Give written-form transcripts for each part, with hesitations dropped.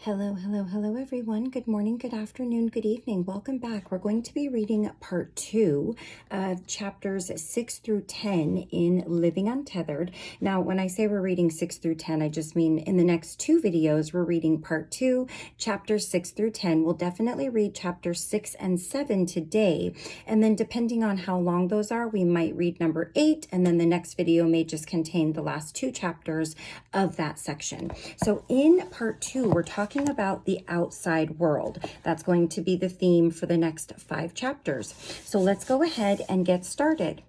Hello, hello, hello, everyone. Good morning, good afternoon, good evening. Welcome back. We're going to be reading part 2 of chapters 6 through 10 in Living Untethered. Now, when I say we're reading 6 through 10, I just mean in the next 2 videos, we're reading part 2, chapters 6 through 10. We'll definitely read chapters 6 and 7 today. And then depending on how long those are, we might read number 8. And then the next video may just contain the last 2 chapters of that section. So in part 2, we're talking about the outside world. That's going to be the theme for the next 5 chapters. So let's go ahead and get started.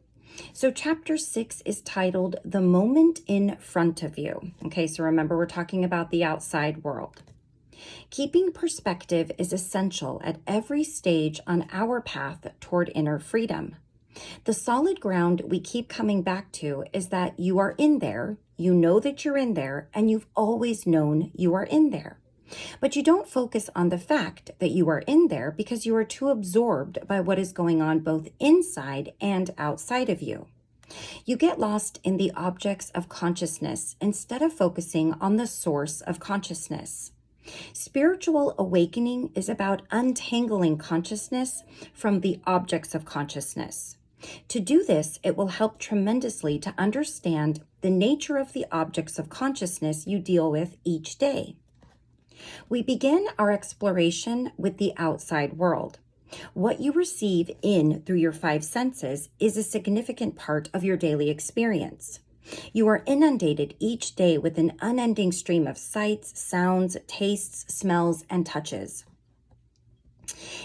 So chapter 6 is titled The Moment in Front of You. Okay, so remember we're talking about the outside world. Keeping perspective is essential at every stage on our path toward inner freedom. The solid ground we keep coming back to is that you are in there, you know that you're in there, and you've always known you are in there. But you don't focus on the fact that you are in there because you are too absorbed by what is going on both inside and outside of you. You get lost in the objects of consciousness instead of focusing on the source of consciousness. Spiritual awakening is about untangling consciousness from the objects of consciousness. To do this, it will help tremendously to understand the nature of the objects of consciousness you deal with each day. We begin our exploration with the outside world. What you receive in through your 5 senses is a significant part of your daily experience. You are inundated each day with an unending stream of sights, sounds, tastes, smells, and touches.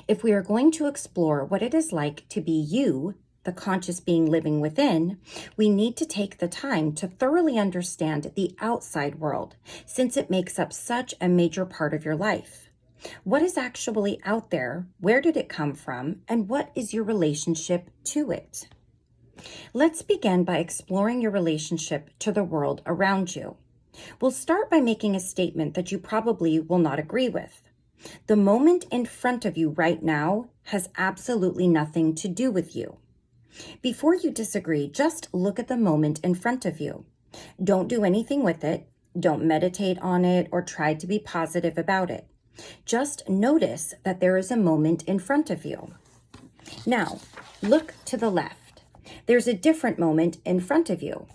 If we are going to explore what it is like to be you, the conscious being living within, we need to take the time to thoroughly understand the outside world, since it makes up such a major part of your life. What is actually out there? Where did it come from? And what is your relationship to it? Let's begin by exploring your relationship to the world around you. We'll start by making a statement that you probably will not agree with. The moment in front of you right now has absolutely nothing to do with you. Before you disagree, just look at the moment in front of you. Don't do anything with it. Don't meditate on it or try to be positive about it. Just notice that there is a moment in front of you. Now, look to the left. There's a different moment in front of you.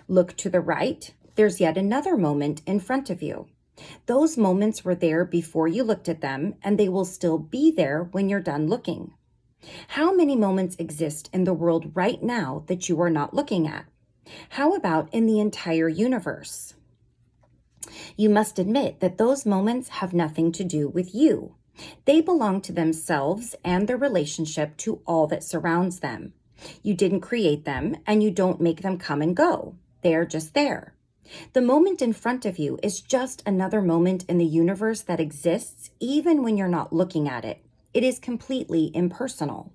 Look to the right. There's yet another moment in front of you. Those moments were there before you looked at them, and they will still be there when you're done looking. How many moments exist in the world right now that you are not looking at? How about in the entire universe? You must admit that those moments have nothing to do with you. They belong to themselves and their relationship to all that surrounds them. You didn't create them, and you don't make them come and go. They are just there. The moment in front of you is just another moment in the universe that exists even when you're not looking at it. It is completely impersonal.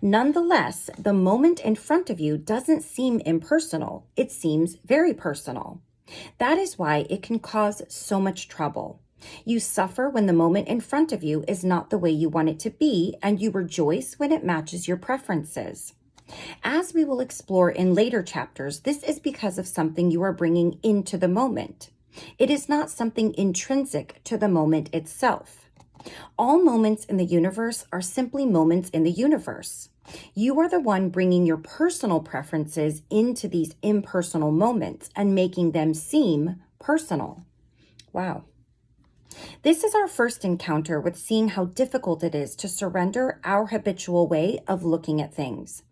Nonetheless, the moment in front of you doesn't seem impersonal. It seems very personal. That is why it can cause so much trouble. You suffer when the moment in front of you is not the way you want it to be, and you rejoice when it matches your preferences. As we will explore in later chapters, this is because of something you are bringing into the moment. It is not something intrinsic to the moment itself. All moments in the universe are simply moments in the universe. You are the one bringing your personal preferences into these impersonal moments and making them seem personal. Wow. This is our first encounter with seeing how difficult it is to surrender our habitual way of looking at things.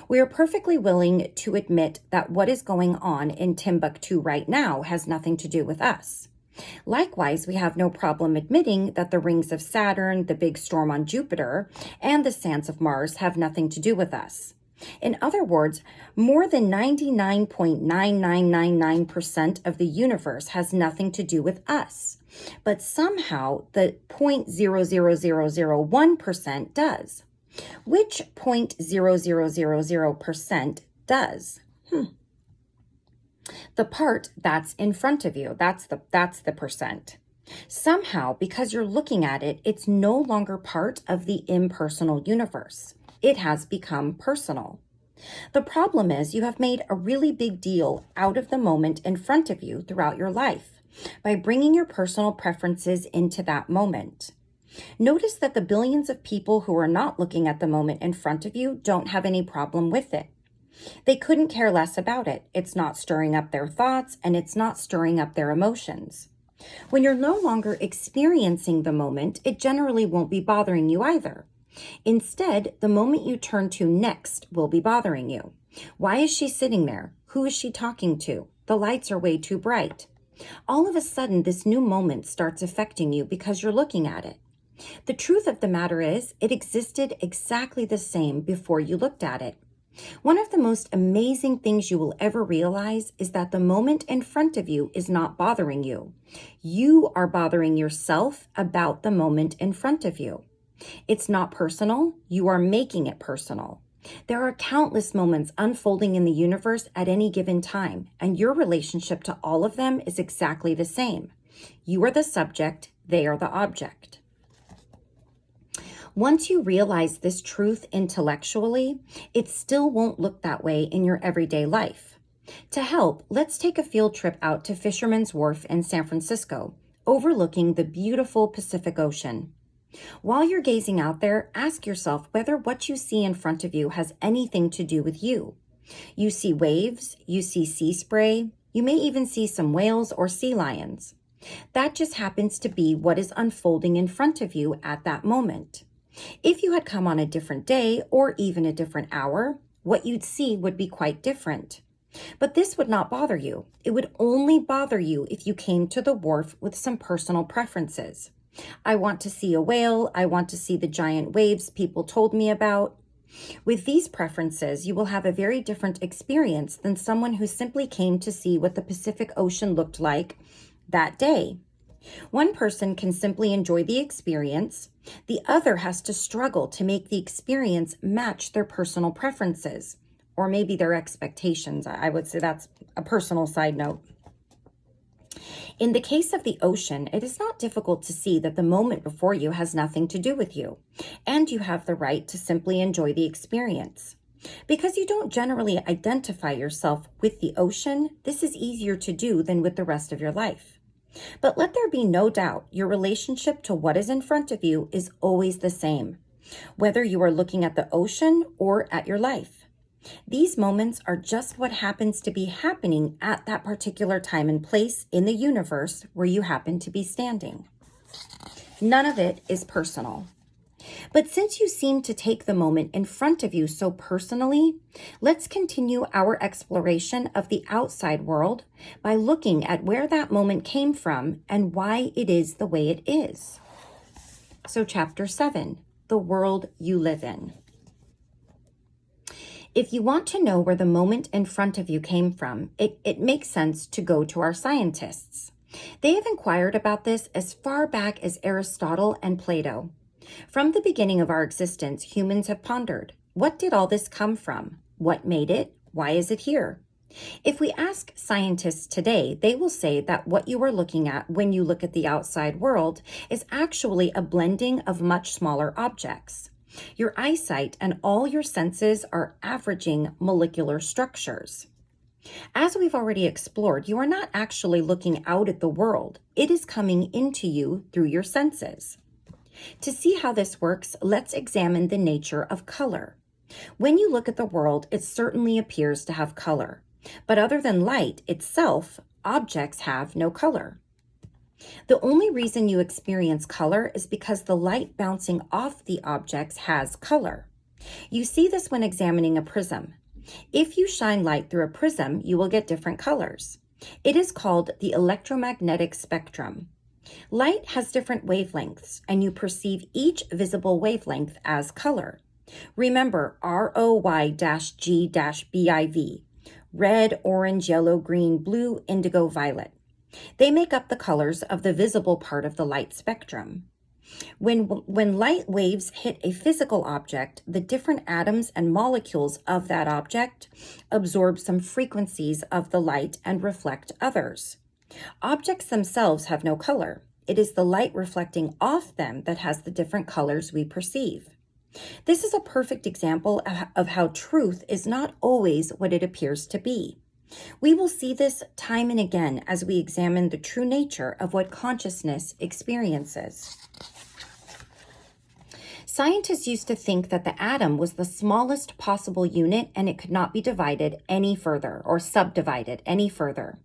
We are perfectly willing to admit that what is going on in Timbuktu right now has nothing to do with us. Likewise, we have no problem admitting that the rings of Saturn, the big storm on Jupiter, and the sands of Mars have nothing to do with us. In other words, more than 99.9999% of the universe has nothing to do with us. But somehow the 0.00001% does. Which 0.0000% does? The part that's in front of you, that's the percent. Somehow, because you're looking at it, it's no longer part of the impersonal universe. It has become personal. The problem is you have made a really big deal out of the moment in front of you throughout your life. by bringing your personal preferences into that moment. Notice that the billions of people who are not looking at the moment in front of you don't have any problem with it. They couldn't care less about it. It's not stirring up their thoughts, and it's not stirring up their emotions. When you're no longer experiencing the moment, it generally won't be bothering you either. Instead, the moment you turn to next will be bothering you. Why is she sitting there? Who is she talking to? The lights are way too bright. All of a sudden, this new moment starts affecting you because you're looking at it. The truth of the matter is, it existed exactly the same before you looked at it. One of the most amazing things you will ever realize is that the moment in front of you is not bothering you. You are bothering yourself about the moment in front of you. It's not personal. You are making it personal. There are countless moments unfolding in the universe at any given time, and your relationship to all of them is exactly the same. You are the subject, they are the object. Once you realize this truth intellectually, it still won't look that way in your everyday life. To help, let's take a field trip out to Fisherman's Wharf in San Francisco, overlooking the beautiful Pacific Ocean. While you're gazing out there, ask yourself whether what you see in front of you has anything to do with you. You see waves, you see sea spray, you may even see some whales or sea lions. That just happens to be what is unfolding in front of you at that moment. If you had come on a different day or even a different hour, what you'd see would be quite different. But this would not bother you. It would only bother you if you came to the wharf with some personal preferences. I want to see a whale. I want to see the giant waves people told me about. With these preferences, you will have a very different experience than someone who simply came to see what the Pacific Ocean looked like that day. One person can simply enjoy the experience. The other has to struggle to make the experience match their personal preferences, or maybe their expectations. I would say that's a personal side note. In the case of the ocean, it is not difficult to see that the moment before you has nothing to do with you, and you have the right to simply enjoy the experience. Because you don't generally identify yourself with the ocean, this is easier to do than with the rest of your life. But let there be no doubt, your relationship to what is in front of you is always the same, whether you are looking at the ocean or at your life. These moments are just what happens to be happening at that particular time and place in the universe where you happen to be standing. None of it is personal. But since you seem to take the moment in front of you so personally, let's continue our exploration of the outside world by looking at where that moment came from and why it is the way it is. So Chapter 7, The World You Live In. If you want to know where the moment in front of you came from, it makes sense to go to our scientists. They have inquired about this as far back as Aristotle and Plato. From the beginning of our existence, humans have pondered, what did all this come from? What made it? Why is it here? If we ask scientists today, they will say that what you are looking at when you look at the outside world is actually a blending of much smaller objects. Your eyesight and all your senses are averaging molecular structures. As we've already explored, you are not actually looking out at the world. It is coming into you through your senses. To see how this works, let's examine the nature of color. When you look at the world, it certainly appears to have color. But other than light itself, objects have no color. The only reason you experience color is because the light bouncing off the objects has color. You see this when examining a prism. If you shine light through a prism, you will get different colors. It is called the electromagnetic spectrum. Light has different wavelengths, and you perceive each visible wavelength as color. Remember ROY-G-BIV, red, orange, yellow, green, blue, indigo, violet. They make up the colors of the visible part of the light spectrum. When light waves hit a physical object, the different atoms and molecules of that object absorb some frequencies of the light and reflect others. Objects themselves have no color. It is the light reflecting off them that has the different colors we perceive. This is a perfect example of how truth is not always what it appears to be. We will see this time and again as we examine the true nature of what consciousness experiences. Scientists used to think that the atom was the smallest possible unit and it could not be divided any further or subdivided any further.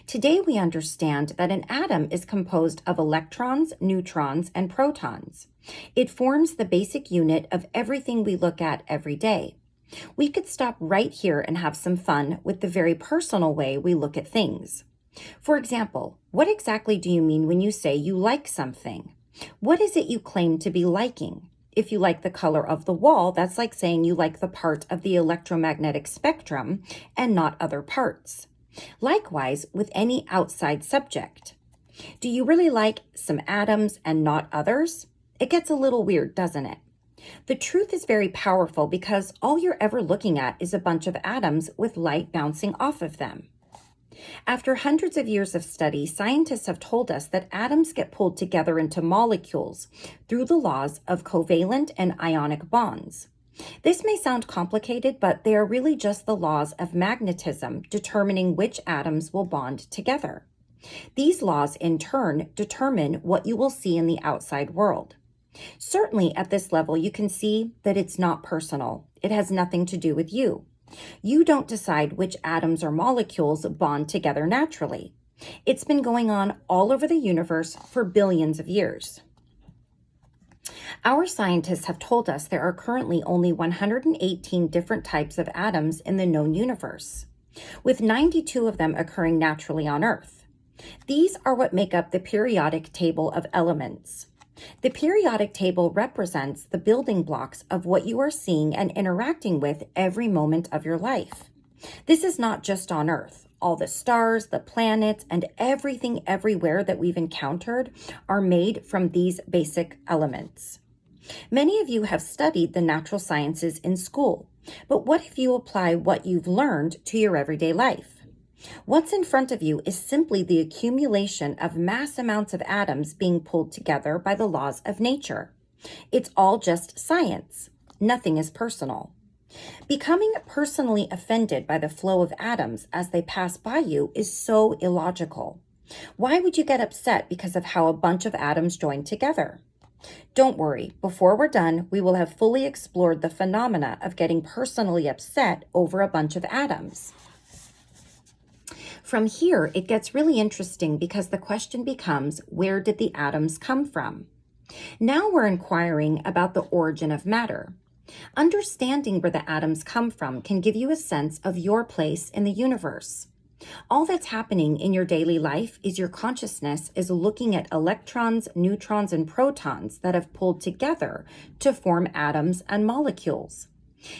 Today we understand that an atom is composed of electrons, neutrons, and protons. It forms the basic unit of everything we look at every day. We could stop right here and have some fun with the very personal way we look at things. For example, what exactly do you mean when you say you like something? What is it you claim to be liking? If you like the color of the wall, that's like saying you like the part of the electromagnetic spectrum and not other parts. Likewise, with any outside subject. Do you really like some atoms and not others? It gets a little weird, doesn't it? The truth is very powerful because all you're ever looking at is a bunch of atoms with light bouncing off of them. After hundreds of years of study, scientists have told us that atoms get pulled together into molecules through the laws of covalent and ionic bonds. This may sound complicated, but they are really just the laws of magnetism determining which atoms will bond together. These laws, in turn, determine what you will see in the outside world. Certainly, at this level, you can see that it's not personal. It has nothing to do with you. You don't decide which atoms or molecules bond together naturally. It's been going on all over the universe for billions of years. Our scientists have told us there are currently only 118 different types of atoms in the known universe, with 92 of them occurring naturally on Earth. These are what make up the periodic table of elements. The periodic table represents the building blocks of what you are seeing and interacting with every moment of your life. This is not just on Earth. All the stars, the planets, and everything everywhere that we've encountered are made from these basic elements. Many of you have studied the natural sciences in school, but what if you apply what you've learned to your everyday life? What's in front of you is simply the accumulation of mass amounts of atoms being pulled together by the laws of nature. It's all just science. Nothing is personal. Becoming personally offended by the flow of atoms as they pass by you is so illogical. Why would you get upset because of how a bunch of atoms join together? Don't worry, before we're done, we will have fully explored the phenomena of getting personally upset over a bunch of atoms. From here, it gets really interesting because the question becomes, where did the atoms come from? Now we're inquiring about the origin of matter. Understanding where the atoms come from can give you a sense of your place in the universe. All that's happening in your daily life is your consciousness is looking at electrons, neutrons, and protons that have pulled together to form atoms and molecules.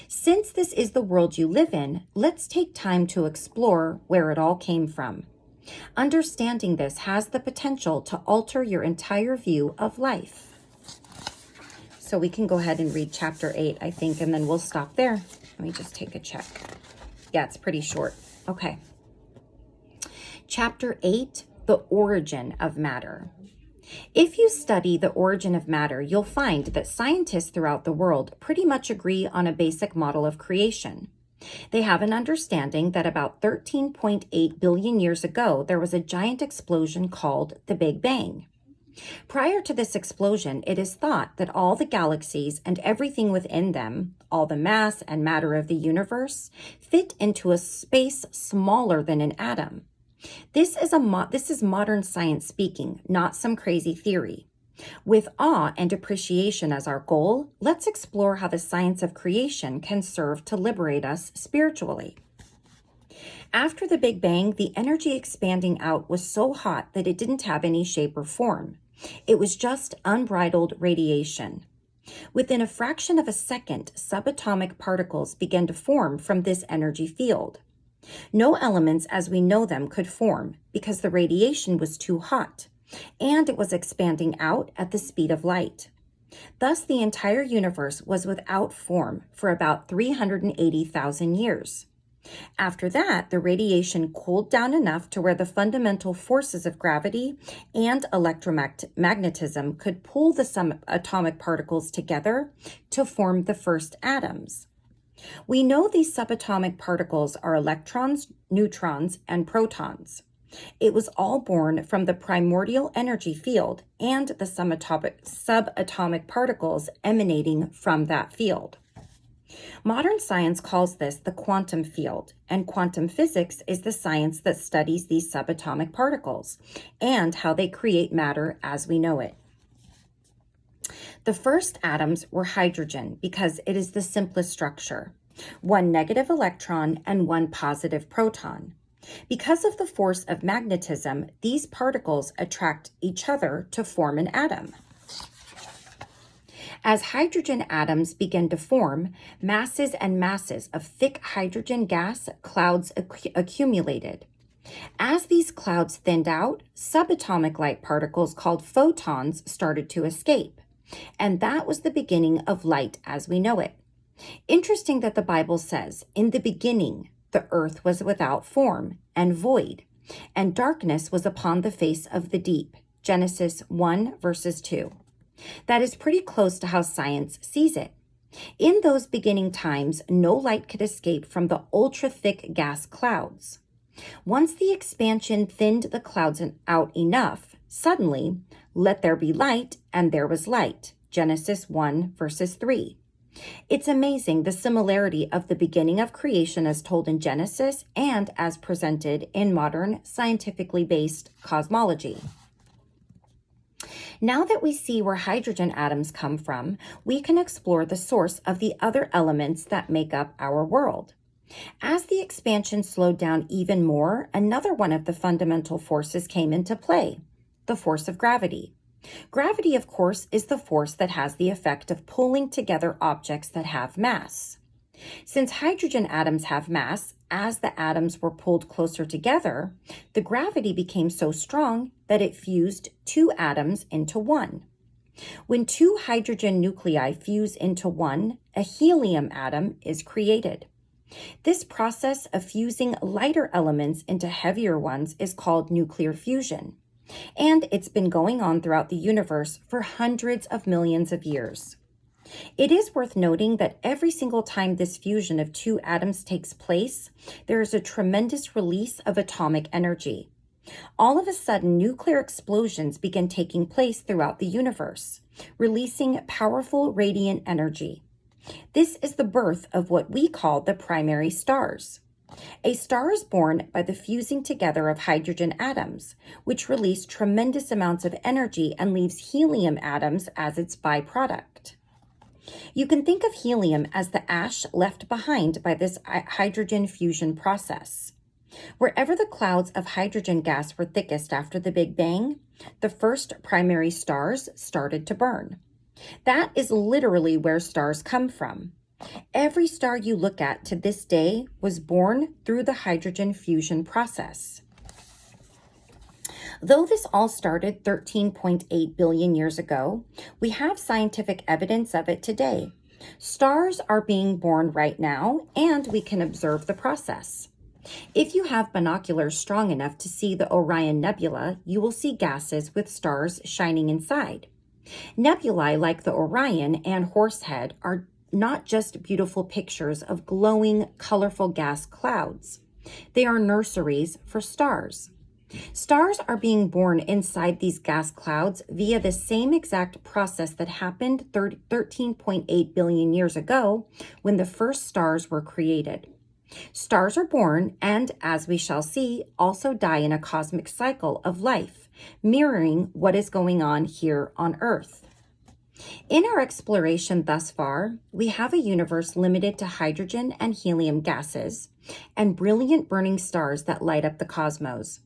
Since this is the world you live in, let's take time to explore where it all came from. Understanding this has the potential to alter your entire view of life. So we can go ahead and read chapter 8, I think, and then we'll stop there. Let me just take a check. Yeah, it's pretty short. Okay. Chapter 8, the origin of matter. If you study the origin of matter, you'll find that scientists throughout the world pretty much agree on a basic model of creation. They have an understanding that about 13.8 billion years ago, there was a giant explosion called the Big Bang. Prior to this explosion, it is thought that all the galaxies and everything within them, all the mass and matter of the universe, fit into a space smaller than an atom. This is modern science speaking, not some crazy theory. With awe and appreciation as our goal, let's explore how the science of creation can serve to liberate us spiritually. After the Big Bang, the energy expanding out was so hot that it didn't have any shape or form. It was just unbridled radiation. Within a fraction of a second, subatomic particles began to form from this energy field. No elements as we know them could form because the radiation was too hot, and it was expanding out at the speed of light. Thus, the entire universe was without form for about 380,000 years. After that, the radiation cooled down enough to where the fundamental forces of gravity and electromagnetism could pull the subatomic particles together to form the first atoms. We know these subatomic particles are electrons, neutrons, and protons. It was all born from the primordial energy field and the subatomic particles emanating from that field. Modern science calls this the quantum field, and quantum physics is the science that studies these subatomic particles and how they create matter as we know it. The first atoms were hydrogen because it is the simplest structure, one negative electron and one positive proton. Because of the force of magnetism, these particles attract each other to form an atom. As hydrogen atoms begin to form, masses and masses of thick hydrogen gas clouds accumulated. As these clouds thinned out, subatomic light particles called photons started to escape, and that was the beginning of light as we know it. Interesting that the Bible says, "In the beginning, the earth was without form and void, and darkness was upon the face of the deep." Genesis 1, verses 2. That is pretty close to how science sees it. In those beginning times, no light could escape from the ultra-thick gas clouds. Once the expansion thinned the clouds out enough, suddenly, "Let there be light," and there was light. Genesis 1, verses 3. It's amazing the similarity of the beginning of creation as told in Genesis and as presented in modern scientifically based cosmology. Now that we see where hydrogen atoms come from, we can explore the source of the other elements that make up our world. As the expansion slowed down even more, another one of the fundamental forces came into play, the force of gravity. Gravity, of course, is the force that has the effect of pulling together objects that have mass. Since hydrogen atoms have mass, as the atoms were pulled closer together, the gravity became so strong that it fused two atoms into one. When two hydrogen nuclei fuse into one, a helium atom is created. This process of fusing lighter elements into heavier ones is called nuclear fusion. And it's been going on throughout the universe for hundreds of millions of years. It is worth noting that every single time this fusion of two atoms takes place, there is a tremendous release of atomic energy. All of a sudden, nuclear explosions begin taking place throughout the universe, releasing powerful radiant energy. This is the birth of what we call the primary stars. A star is born by the fusing together of hydrogen atoms, which release tremendous amounts of energy and leaves helium atoms as its byproduct. You can think of helium as the ash left behind by this hydrogen fusion process. Wherever the clouds of hydrogen gas were thickest after the Big Bang, the first primary stars started to burn. That is literally where stars come from. Every star you look at to this day was born through the hydrogen fusion process. Though this all started 13.8 billion years ago, we have scientific evidence of it today. Stars are being born right now, and we can observe the process. If you have binoculars strong enough to see the Orion Nebula, you will see gases with stars shining inside. Nebulae like the Orion and Horsehead are not just beautiful pictures of glowing, colorful gas clouds. They are nurseries for stars. Stars are being born inside these gas clouds via the same exact process that happened 13.8 billion years ago when the first stars were created. Stars are born and, as we shall see, also die in a cosmic cycle of life, mirroring what is going on here on Earth. In our exploration thus far, we have a universe limited to hydrogen and helium gases and brilliant burning stars that light up the cosmos.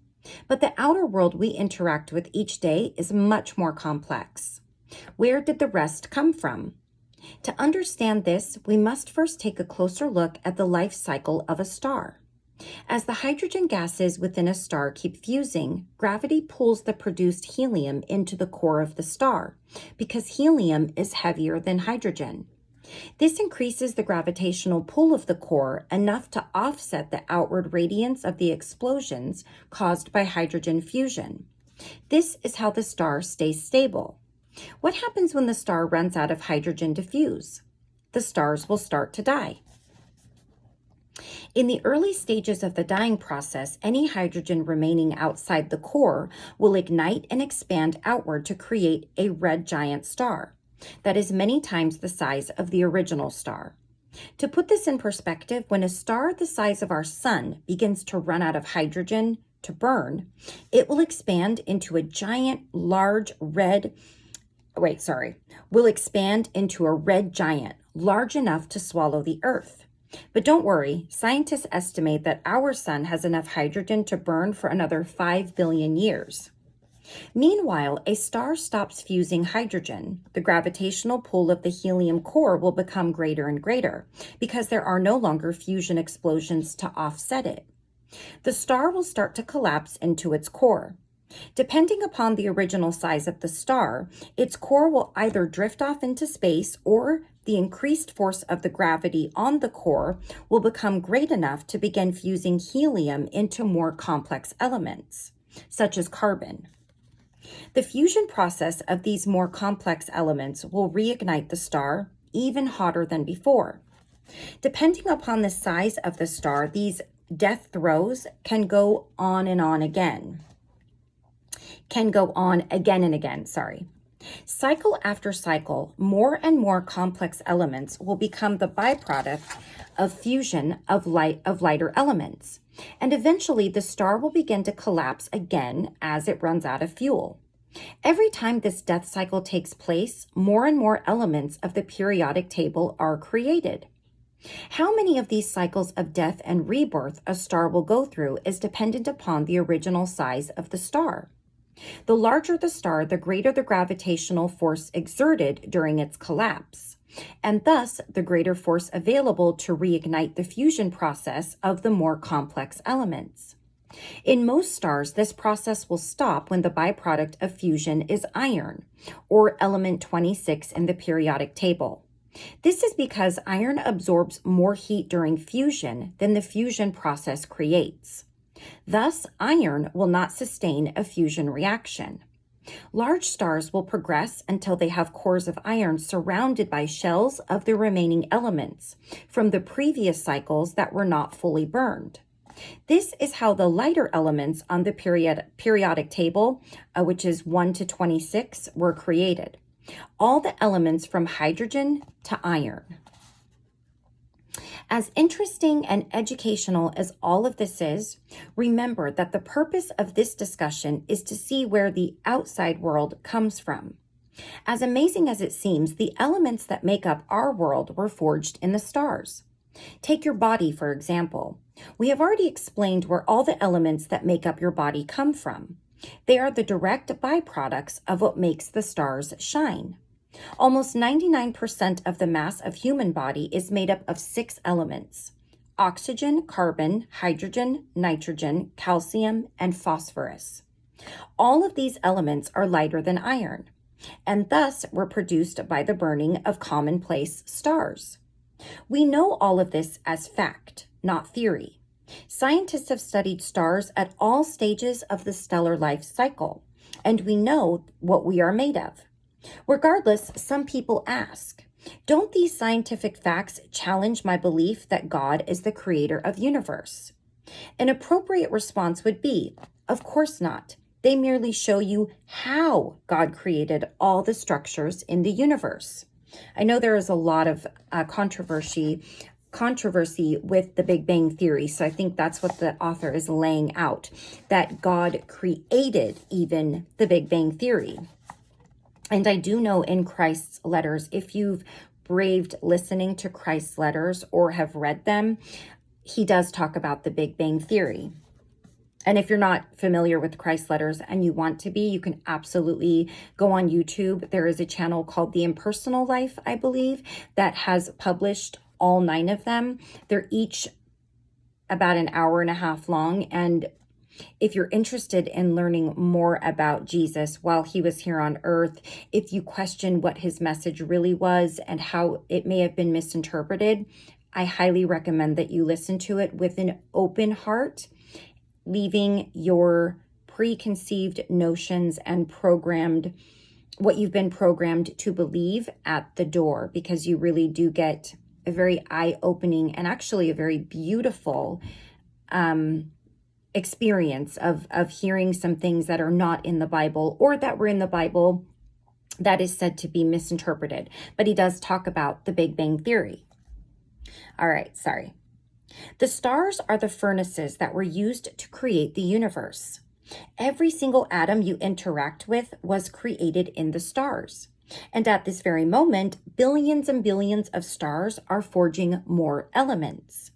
But the outer world we interact with each day is much more complex. Where did the rest come from? To understand this, we must first take a closer look at the life cycle of a star. As the hydrogen gases within a star keep fusing, gravity pulls the produced helium into the core of the star because helium is heavier than hydrogen. This increases the gravitational pull of the core enough to offset the outward radiance of the explosions caused by hydrogen fusion. This is how the star stays stable. What happens when the star runs out of hydrogen to fuse? The stars will start to die. In the early stages of the dying process, any hydrogen remaining outside the core will ignite and expand outward to create a red giant star that is many times the size of the original star. To put this in perspective, when a star the size of our sun begins to run out of hydrogen to burn, it will expand into a giant, will expand into a red giant, large enough to swallow the Earth. But don't worry, scientists estimate that our sun has enough hydrogen to burn for another 5 billion years. Meanwhile, a star stops fusing hydrogen. The gravitational pull of the helium core will become greater and greater because there are no longer fusion explosions to offset it. The star will start to collapse into its core. Depending upon the original size of the star, its core will either drift off into space, or the increased force of the gravity on the core will become great enough to begin fusing helium into more complex elements, such as carbon. The fusion process of these more complex elements will reignite the star even hotter than before. Depending upon the size of the star, these death throes can go on again. Cycle after cycle, more and more complex elements will become the byproduct of fusion of lighter elements. And eventually the star will begin to collapse again as it runs out of fuel. Every time this death cycle takes place, more and more elements of the periodic table are created. How many of these cycles of death and rebirth a star will go through is dependent upon the original size of the star. The larger the star, the greater the gravitational force exerted during its collapse, and thus the greater force available to reignite the fusion process of the more complex elements. In most stars, this process will stop when the byproduct of fusion is iron, or element 26 in the periodic table. This is because iron absorbs more heat during fusion than the fusion process creates. Thus, iron will not sustain a fusion reaction. Large stars will progress until they have cores of iron surrounded by shells of the remaining elements from the previous cycles that were not fully burned. This is how the lighter elements on the periodic table, which is 1 to 26, were created. All the elements from hydrogen to iron. As interesting and educational as all of this is, remember that the purpose of this discussion is to see where the outside world comes from. As amazing as it seems, the elements that make up our world were forged in the stars. Take your body, for example. We have already explained where all the elements that make up your body come from. They are the direct byproducts of what makes the stars shine. Almost 99% of the mass of human body is made up of 6 elements: oxygen, carbon, hydrogen, nitrogen, calcium, and phosphorus. All of these elements are lighter than iron, and thus were produced by the burning of commonplace stars. We know all of this as fact, not theory. Scientists have studied stars at all stages of the stellar life cycle, and we know what we are made of. Regardless, some people ask, don't these scientific facts challenge my belief that God is the creator of the universe? An appropriate response would be, of course not. They merely show you how God created all the structures in the universe. I know there is a lot of controversy with the Big Bang Theory, so I think that's what the author is laying out, that God created even the Big Bang Theory. And I do know in Christ's letters, if you've braved listening to Christ's letters or have read them, he does talk about the Big Bang Theory. And if you're not familiar with Christ's letters and you want to be, you can absolutely go on YouTube. There is a channel called The Impersonal Life, I believe, that has published all 9 of them. They're each about an hour and a half long. And if you're interested in learning more about Jesus while he was here on earth, if you question what his message really was and how it may have been misinterpreted, I highly recommend that you listen to it with an open heart, leaving your preconceived notions and what you've been programmed to believe at the door, because you really do get a very eye-opening and actually a very beautiful experience of hearing some things that are not in the Bible or that were in the Bible that is said to be misinterpreted. But he does talk about the Big Bang Theory. All right, sorry. The stars are the furnaces that were used to create the universe. Every single atom you interact with was created in the stars. And at this very moment, billions and billions of stars are forging more elements.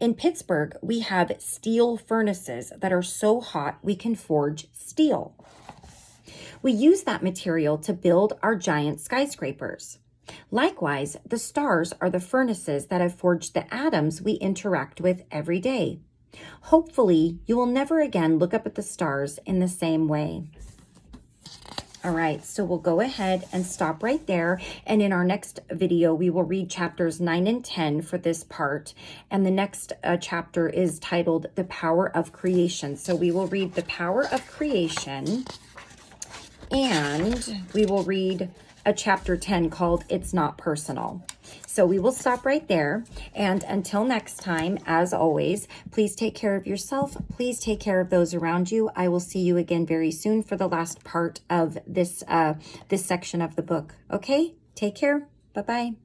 In Pittsburgh, we have steel furnaces that are so hot we can forge steel. We use that material to build our giant skyscrapers. Likewise, the stars are the furnaces that have forged the atoms we interact with every day. Hopefully, you will never again look up at the stars in the same way. All right, so we'll go ahead and stop right there. And in our next video, we will read chapters 9 and 10 for this part. And the next chapter is titled The Power of Creation. So we will read The Power of Creation, and we will read a chapter 10 called It's Not Personal. So we will stop right there. And until next time, as always, please take care of yourself. Please take care of those around you. I will see you again very soon for the last part of this section of the book. Okay? Take care. Bye-bye.